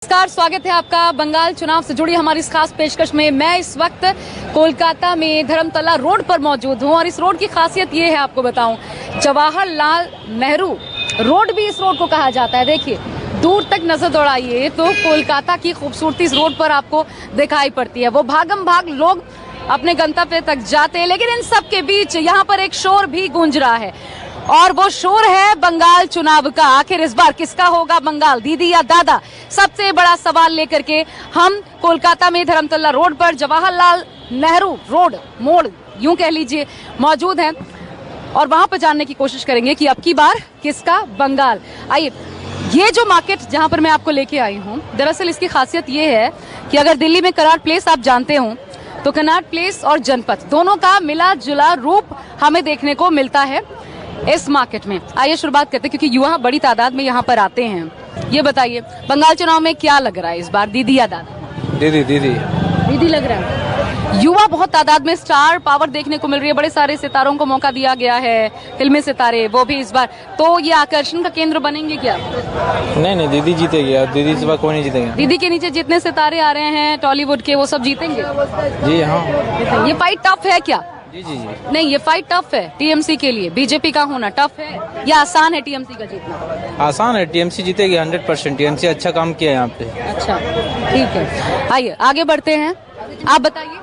नमस्कार, स्वागत है आपका बंगाल चुनाव से जुड़ी हमारी इस खास पेशकश में। मैं इस वक्त कोलकाता में धर्मतला रोड पर मौजूद हूं और इस रोड की खासियत ये है, आपको बताऊं, जवाहरलाल नेहरू रोड भी इस रोड को कहा जाता है। देखिए, दूर तक नजर दौड़ाइए तो कोलकाता की खूबसूरती इस रोड पर आपको दिखाई पड़ती है। वो भागम भाग लोग अपने गंतव्य तक जाते हैं, लेकिन इन सब के बीच यहाँ पर एक शोर भी गूंज रहा है और वो शोर है बंगाल चुनाव का। आखिर इस बार किसका होगा बंगाल, दीदी या दादा? सबसे बड़ा सवाल लेकर के हम कोलकाता में धर्मतला रोड पर जवाहरलाल नेहरू रोड मोड़ यूं कह लीजिए मौजूद हैं और वहां पर जानने की कोशिश करेंगे कि अब की बार किसका बंगाल। आइए, ये जो मार्केट जहां पर मैं आपको लेके आई हूँ, दरअसल इसकी खासियत ये है कि अगर दिल्ली में कनाट प्लेस आप जानते हो तो कनाट प्लेस और जनपथ दोनों का मिला जुला रूप हमें देखने को मिलता है इस मार्केट में। आइए शुरुआत करते हैं, क्योंकि युवा बड़ी तादाद में यहाँ पर आते हैं। ये बताइए, बंगाल चुनाव में क्या लग रहा है इस बार, दीदी या दादा? दीदी लग रहा है। युवा बहुत तादाद में, स्टार पावर देखने को मिल रही है, बड़े सारे सितारों को मौका दिया गया है, फिल्मी सितारे वो भी इस बार, तो ये आकर्षण का केंद्र बनेंगे क्या? नहीं, दीदी जीतेगी। दीदी इस बार कोई नहीं जीतेगा। दीदी के नीचे जितने सितारे आ रहे हैं टॉलीवुड के, वो सब जीतेंगे? जी हाँ। ये फाइट टफ है क्या? जी। नहीं, ये फाइट टफ है टीएमसी के लिए। बीजेपी का होना टफ है या आसान है टीएमसी का जीतना? आसान है, टीएमसी जीतेगी 100%। टीएमसी अच्छा काम किया है यहाँ पे। अच्छा, ठीक है, आइए आगे बढ़ते हैं। आप बताइए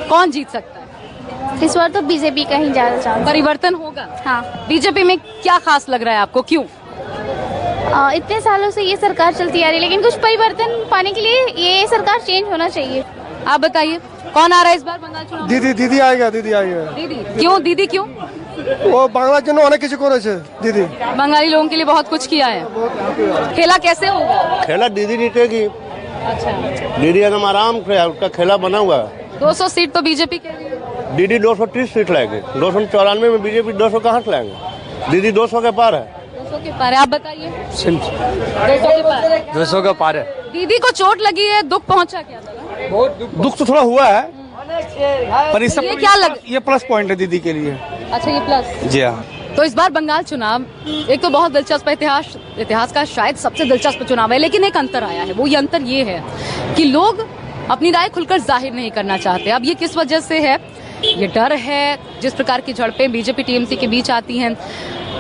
कौन जीत सकता है इस बार? तो बीजेपी का ही ज्यादा चांस। परिवर्तन होगा? हाँ। बीजेपी में क्या खास लग रहा है आपको, क्यों? इतने सालों से ये सरकार चलती आ रही है, लेकिन कुछ परिवर्तन पाने के लिए ये सरकार चेंज होना चाहिए। आप बताइए कौन आ रहा है इस बार बंगाल चुनाव? दीदी आएगा। दीदी क्यों? दीदी क्यों? वो बांग्लार जন্য অনেক কিছু করেছে दीदी। बंगाली लोगों के लिए बहुत कुछ किया है। खेला कैसे होगा? खेला दीदी जीतेगी। अच्छा, दीदी एकदम आराम से उसका खेला बना हुआ है। 200 सीट तो बीजेपी के लिए। दीदी 230 सीट लाएगी। 294 में बीजेपी 200 कहाँ से लाएंगे? दीदी 200 के पार है। 200 के पार है। आप बताइए। 200 के पार। 200 का पार है। दीदी को चोट लगी है, दुख पहुंचा क्या? दुख तो थोड़ा हुआ है, पर इस ये क्या लग, ये प्लस पॉइंट है दीदी के लिए। अच्छा, ये प्लस। जी हाँ। तो इस बार बंगाल चुनाव एक तो बहुत दिलचस्प इतिहास का शायद सबसे दिलचस्प चुनाव है, लेकिन एक अंतर आया है। वो ये अंतर ये है कि लोग अपनी राय खुलकर जाहिर नहीं करना चाहते। अब ये किस वजह से है? ये डर है, जिस प्रकार की झड़पें बीजेपी टीएमसी के बीच आती हैं,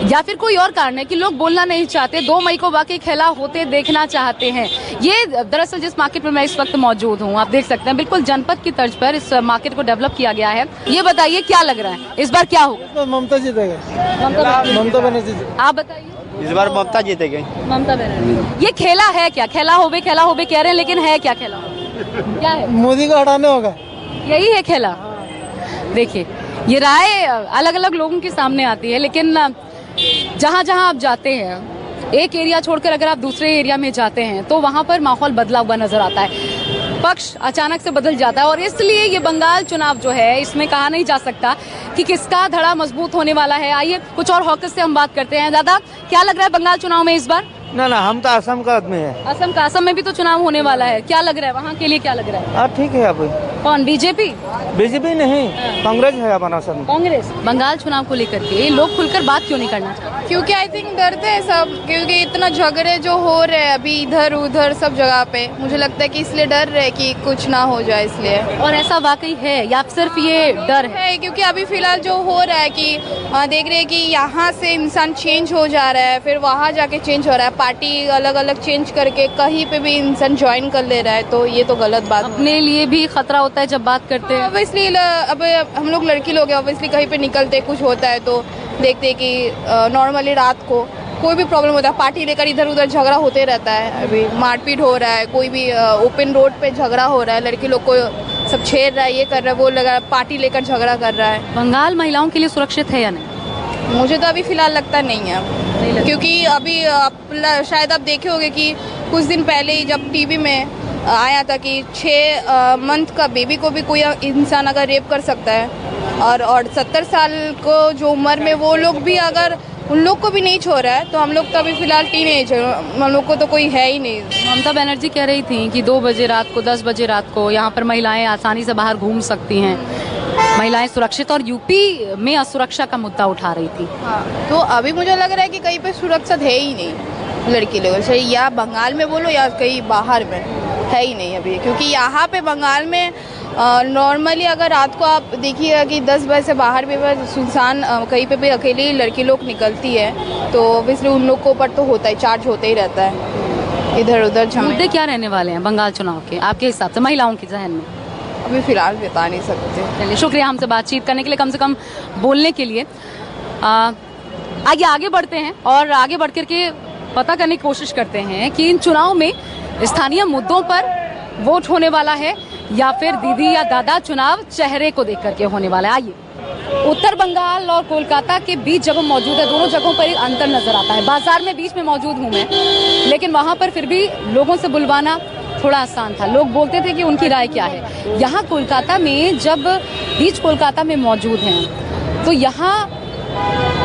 या फिर कोई और कारण है कि लोग बोलना नहीं चाहते। 2 मई को वाकई खेला होते देखना चाहते हैं। ये दरअसल जिस मार्केट में मैं इस वक्त मौजूद हूँ, आप देख सकते हैं, बिल्कुल जनपद की तर्ज पर इस मार्केट को डेवलप किया गया है। ये बताइए क्या लग रहा है इस बार, क्या होगा? ममता जीतेगा। ममता बनर्जी। आप बताइए। इस बार ममता जीतेगी। ममता बनर्जी। ये खेला है क्या? खेला होबे कह रहे हैं, लेकिन है क्या खेला? क्या है? मोदी को हटाने होगा। यही है खेला। देखिए, ये राय अलग अलग लोगों के सामने आती है, लेकिन जहाँ जहाँ आप जाते हैं, एक एरिया छोड़कर अगर आप दूसरे एरिया में जाते हैं तो वहाँ पर माहौल बदला हुआ नजर आता है। पक्ष अचानक से बदल जाता है और इसलिए ये बंगाल चुनाव जो है, इसमें कहा नहीं जा सकता कि किसका धड़ा मजबूत होने वाला है। आइए कुछ और हॉकर्स से हम बात करते हैं। दादा, क्या लग रहा है बंगाल चुनाव में इस बार? ना, हम तो असम का आदमी है। असम में भी तो चुनाव होने वाला है। क्या लग रहा है वहाँ के लिए, क्या लग रहा है? ठीक है। अभी कौन? बीजेपी नहीं, कांग्रेस है अपना असम। कांग्रेस। बंगाल चुनाव को लेकर के लोग खुलकर बात क्यों नहीं करना चाहते? क्योंकि आई थिंक डरते हैं सब, क्योंकि इतना झगड़े जो हो रहे हैं अभी इधर उधर सब जगह पे, मुझे लगता है कि इसलिए डर रहे कि कुछ ना हो जाए इसलिए। और ऐसा वाकई है या सिर्फ ये डर है? क्योंकि अभी फिलहाल जो हो रहा है कि देख रहे हैं कि यहाँ से इंसान चेंज हो जा रहा है, फिर वहाँ जाके चेंज हो रहा है, पार्टी अलग अलग चेंज करके कहीं पे भी इंसान ज्वाइन कर ले रहा है, तो ये तो गलत बात। अपने लिए भी खतरा होता है जब बात करते हैं। ऑब्वियसली अब हम लोग लड़की लोग हैं, ऑब्वियसली कहीं पे निकलते कुछ होता है तो देखते हैं कि नॉर्मली रात को कोई भी प्रॉब्लम होता है, पार्टी लेकर इधर उधर झगड़ा होते रहता है। अभी मारपीट हो रहा है, कोई भी ओपन रोड पे झगड़ा हो रहा है, लड़की लोग को सब छेड़ रहा है, ये कर रहा है, वो लगा पार्टी लेकर झगड़ा कर रहा है। बंगाल महिलाओं के लिए सुरक्षित है या नहीं? मुझे तो अभी फिलहाल लगता नहीं है, क्योंकि अभी शायद आप देखे होंगे कि कुछ दिन पहले ही जब टीवी में आया था कि 6 मंथ का बेबी को भी कोई इंसान अगर रेप कर सकता है और 70 साल को जो उम्र में वो लोग भी अगर उन लोग को भी नहीं छोड़ रहा है, तो हम लोग तो अभी फिलहाल टीनेज है, हम लोग को तो कोई है ही नहीं। ममता बनर्जी कह रही थी कि 2 बजे रात को, 10 बजे रात को यहाँ पर महिलाएं आसानी से बाहर घूम सकती हैं, महिलाएं सुरक्षित, और यूपी में असुरक्षा का मुद्दा उठा रही थी। हाँ, तो अभी मुझे लग रहा है कि कहीं पे सुरक्षित है ही नहीं। लड़की लोगों से, या बंगाल में बोलो या कहीं बाहर में, है ही नहीं अभी। क्योंकि यहाँ पे बंगाल में नॉर्मली अगर रात को आप देखिएगा कि 10 बजे से बाहर भी सुनसान कहीं पे भी अकेली लड़की लोग निकलती है, तो ऑब्वियसली उन लोग को ऊपर तो होता ही, चार्ज होता ही रहता है इधर उधर झमेला। मुद्दे क्या रहने वाले हैं बंगाल चुनाव के आपके हिसाब से महिलाओं के जहन में? अभी फिलहाल बता नहीं सकते। चलिए, शुक्रिया हमसे बातचीत करने के लिए, कम से कम बोलने के लिए। आगे बढ़ते हैं और आगे बढ़ करके पता करने की कोशिश करते हैं कि इन चुनाव में स्थानीय मुद्दों पर वोट होने वाला है या फिर दीदी या दादा चुनाव चेहरे को देख करके होने वाला है। आइए, उत्तर बंगाल और कोलकाता के बीच जब हम मौजूद है, दोनों जगहों पर एक अंतर नजर आता है। बाजार में बीच में मौजूद हूँ मैं, लेकिन वहाँ पर फिर भी लोगों से बुलवाना थोड़ा आसान था। लोग बोलते थे कि उनकी राय क्या है। यहाँ कोलकाता में जब बीच कोलकाता में मौजूद हैं, तो यहाँ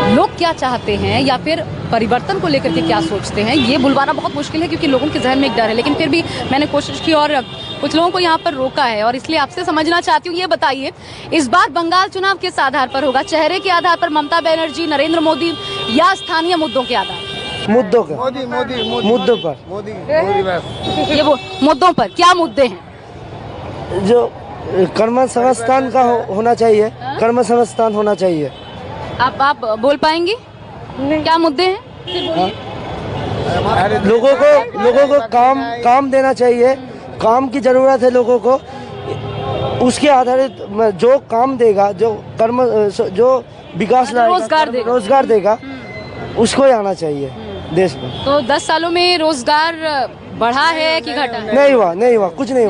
लोग क्या चाहते हैं या फिर परिवर्तन को लेकर के क्या सोचते हैं, ये बुलवाना बहुत मुश्किल है, क्योंकि लोगों के जहन में एक डर है। लेकिन फिर भी मैंने कोशिश की और कुछ लोगों को यहाँ पर रोका है, और इसलिए आपसे समझना चाहती हूँ, ये बताइए इस बार बंगाल चुनाव किस आधार पर होगा? चेहरे के आधार पर ममता बनर्जी, नरेंद्र मोदी, या स्थानीय मुद्दों के आधार पर? मुद्दों के मुद्दों पर ये वो मुद्दों पर क्या मुद्दे हैं? जो कर्म संस्थान का होना चाहिए, कर्म संस्थान होना चाहिए। आप बोल पाएंगे क्या मुद्दे हैं? लोगों को काम देना चाहिए, काम की जरूरत है लोगों को। उसके आधारित जो काम देगा, जो कर्म, जो विकास रोजगार देगा, उसको ही आना चाहिए देश में। तो 10 सालों में रोजगार बढ़ा है कि घटा है? नहीं हुआ, कुछ नहीं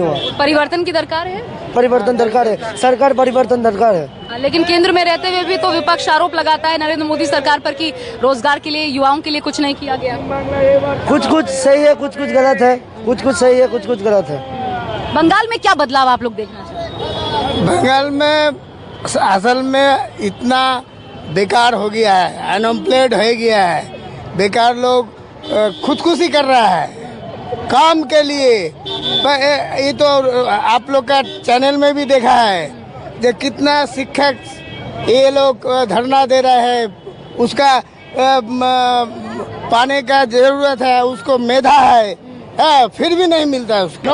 हुआ। परिवर्तन की दरकार है? परिवर्तन दरकार है, सरकार परिवर्तन दरकार है। लेकिन केंद्र में रहते हुए भी तो विपक्ष आरोप लगाता है नरेंद्र मोदी सरकार पर कि रोजगार के लिए, युवाओं के लिए कुछ नहीं किया गया। कुछ सही है, कुछ गलत है, कुछ सही है, कुछ गलत है। बंगाल में क्या बदलाव आप लोग देखना चाहते हैं? बंगाल में असल में इतना बेकार हो गया है, अनएम्प्लॉयड हो गया है, बेकार लोग खुदकुशी कर रहा है काम के लिए। ये तो आप लोग का चैनल में भी देखा है जो कितना शिक्षक ये लोग धरना दे रहे हैं, उसका पाने का जरूरत है, उसको मेधा है, फिर भी नहीं मिलता है उसको।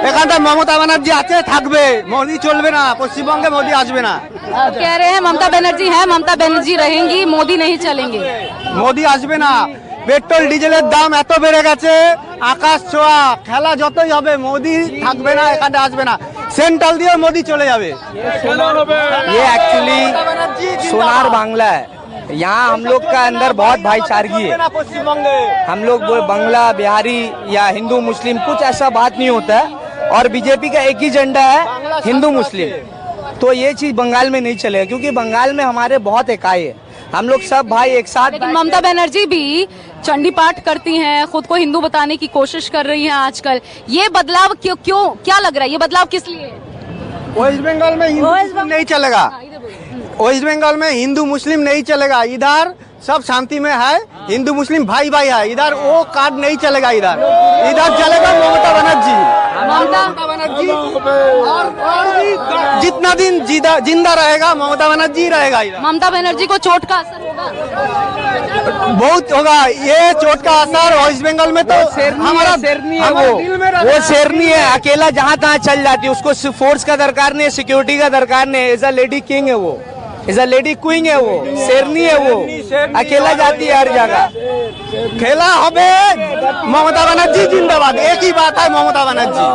এখানটা মমতা ব্যানার্জি আছে, থাকবে, মোদি চলবে না, পশ্চিমবঙ্গে মোদি আসবে না। कह रहे हैं ममता बनर्जी है, ममता बनर्जी रहेंगी, मोदी नहीं चलेंगे। মোদি আসবে না। পেট্রোল ডিজেলের দাম এত বেড়ে গেছে, আকাশ ছোঁয়া, খেলা যতই হবে মোদি থাকবে না, এখানে আসবে না। সেন্ট্রাল দিয়ে মোদি চলে যাবে। ये एक्चुअली सोनार बांग्ला है। यहाँ हम लोग का अंदर बहुत भाईचारगी है। हम लोग बांग्ला, बिहारी या हिंदू मुस्लिम कुछ ऐसा बात नहीं होता है, और बीजेपी का एक ही झंडा है, हिंदू मुस्लिम। तो ये चीज बंगाल में नहीं चलेगा, क्योंकि बंगाल में हमारे बहुत इकाई है, हम लोग सब भाई एक साथ। लेकिन ममता बनर्जी भी चंडी पाठ करती हैं, खुद को हिंदू बताने की कोशिश कर रही हैं आजकल। ये बदलाव क्यों क्या लग रहा है? ये बदलाव किस लिए? वेस्ट बंगाल में हिंदू मुस्लिम नहीं चलेगा, वेस्ट बंगाल में हिंदू मुस्लिम नहीं चलेगा। इधर सब शांति में है, हिंदू मुस्लिम भाई है। इधर वो कार्ड नहीं चलेगा, इधर चलेगा ममता बनर्जी। ममता बनर्जी और जितना दिन जिंदा रहेगा ममता बनर्जी रहेगा। ममता बनर्जी को चोट का असर होगा? बहुत होगा ये चोट का असर। वेस्ट बंगाल में तो हमारा शेरनी है, वो शेरनी है, अकेला जहाँ तहाँ चल जाती है, उसको फोर्स का दरकार नहीं है, सिक्योरिटी का दरकार नहीं है। एज अ लेडी किंग है वो, एज अ लेडी क्वीन है वो, शेरनी है वो, अकेला जाती है हर जगह। खेला होबे ममता बनर्जी जिंदाबाद, एक ही बात है ममता बनर्जी।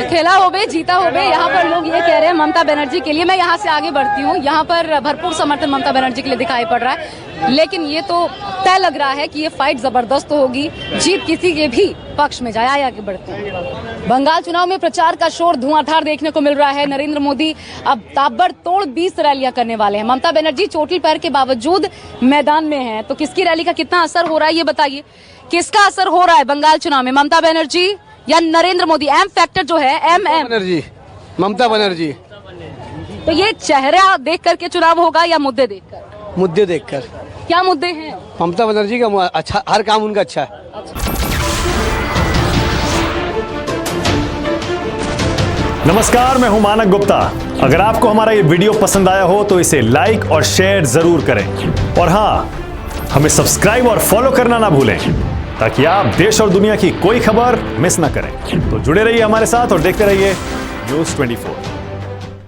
खेला होबे जीता होबे, यहाँ पर लोग ये कह रहे हैं ममता बनर्जी के लिए। मैं यहाँ से आगे बढ़ती हूँ, यहाँ पर भरपूर समर्थन ममता बनर्जी के लिए दिखाई पड़ रहा है, लेकिन ये तो तय लग रहा है कि ये फाइट जबरदस्त होगी, जीत किसी के भी पक्ष में जाए। आगे बढ़ते हैं। बंगाल चुनाव में प्रचार का शोर धुआंधार देखने को मिल रहा है। नरेंद्र मोदी अब ताबड़तोड़ 20 रैलियां करने वाले हैं। ममता बनर्जी चोटिल पैर के बावजूद मैदान में हैं, तो किसकी रैली का कितना असर हो रहा है ये बताइए। किसका असर हो रहा है बंगाल चुनाव में, ममता बनर्जी या नरेंद्र मोदी? एम फैक्टर जो है, बनर्जी, ममता बनर्जी। तो ये चेहरा देख करके चुनाव होगा या मुद्दे देखकर? मुद्दे देखकर। क्या मुद्दे हैं? ममता बनर्जी का अच्छा, हर काम उनका अच्छा है। नमस्कार, मैं हूं मानक गुप्ता। अगर आपको हमारा ये वीडियो पसंद आया हो तो इसे लाइक और शेयर जरूर करें, और हां, हमें सब्सक्राइब और फॉलो करना ना भूलें ताकि आप देश और दुनिया की कोई खबर मिस ना करें। तो जुड़े रहिए हमारे साथ और देखते रहिए न्यूज़ 24।